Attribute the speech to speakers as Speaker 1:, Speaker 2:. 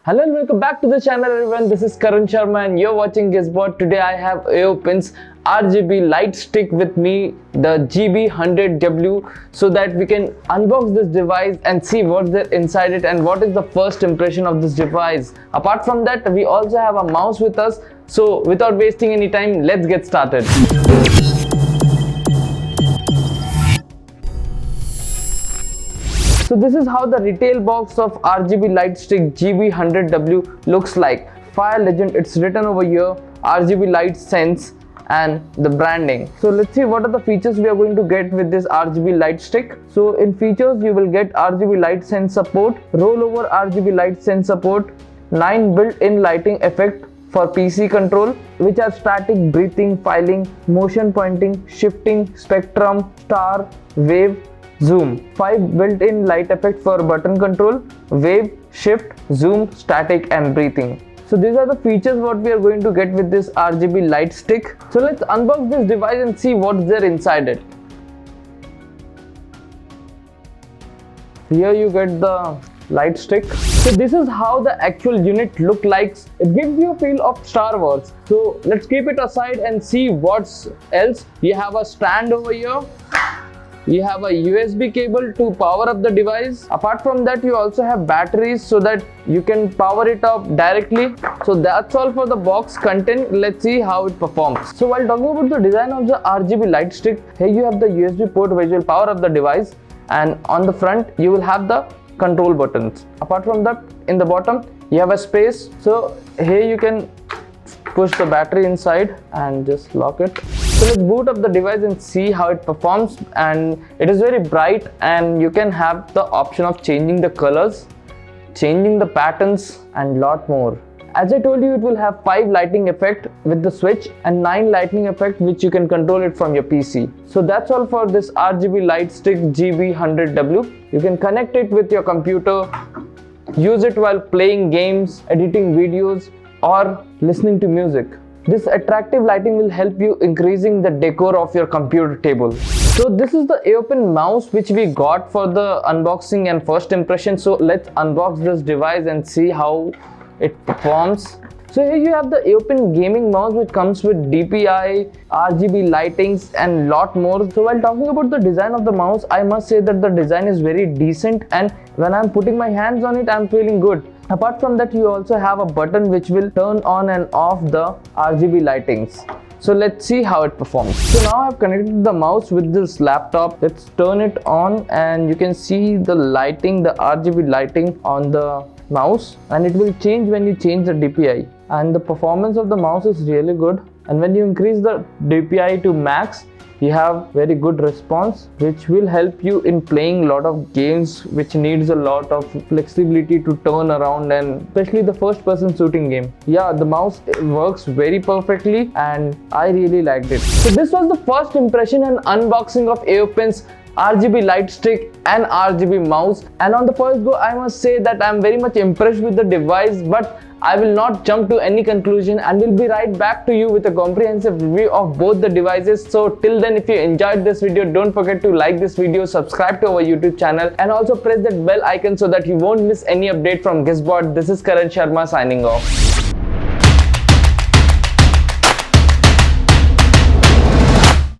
Speaker 1: Hello and welcome back to the channel everyone. This is Karan Sharma and you're watching Guessbot. Today I have Aopen's RGB Light Stick with me, the GB100W, so that we can unbox this device and see what's there inside it and what is the first impression of this device. Apart from that, we also have a mouse with us. So without wasting any time, let's get started. So this is how the retail box of RGB Light Stick GB100W looks like. Fire Legend, it's written over here, RGB Light Sense and the branding. So let's see what are the features we are going to get with this RGB Light Stick. So in features you will get RGB Light Sense support, rollover RGB Light Sense support, 9 built-in lighting effect for PC control, which are static, breathing, filing, motion pointing, shifting, spectrum, star, wave, zoom. 5 built-in light effect for button control, wave, shift, zoom, static and breathing. So these are the features what we are going to get with this RGB Light Stick. So let's unbox this device and see what's there inside it. Here you get the light stick. So this is how the actual unit looks like. It gives you a feel of Star Wars. So let's keep it aside and see what's else. You have a stand over here. You have a USB cable to power up the device. Apart from that, you also have batteries so that you can power it up directly. So that's all for the box content. Let's see how it performs. So while talking about the design of the RGB Light Stick, here you have the USB port where you will power up the device, and on the front you will have the control buttons. Apart from that, in the bottom you have a space. So here you can push the battery inside and just lock it. So let's boot up the device and see how it performs. And it is very bright and you can have the option of changing the colors, changing the patterns and lot more. As I told you, it will have 5 lighting effect with the switch and 9 lighting effect which you can control it from your PC. So that's all for this RGB Light Stick GB100W. You can connect it with your computer, use it while playing games, editing videos or listening to music. This attractive lighting will help you increasing the decor of your computer table. So this is the Aopen mouse which we got for the unboxing and first impression. So let's unbox this device and see how it performs. So here you have the Aopen gaming mouse which comes with DPI, RGB lightings and lot more. So while talking about the design of the mouse, I must say that the design is very decent and when I'm putting my hands on it, I'm feeling good. Apart from that, you also have a button which will turn on and off the RGB lightings. So let's see how it performs. So now I've connected the mouse with this laptop. Let's turn it on and you can see the lighting, the RGB lighting on the mouse, and it will change when you change the DPI. And the performance of the mouse is really good. And when you increase the DPI to max, you have very good response which will help you in playing a lot of games which needs a lot of flexibility to turn around, and especially the first person shooting game. Yeah, the mouse works very perfectly and I really liked it. So this was the first impression and unboxing of Aopen's RGB Light Stick and RGB mouse. And on the first go, I must say that I'm very much impressed with the device, but I will not jump to any conclusion and will be right back to you with a comprehensive review of both the devices. So till then, if you enjoyed this video, don't forget to like this video, subscribe to our YouTube channel and also press that bell icon so that you won't miss any update from Guessbot. This is Karan Sharma signing off.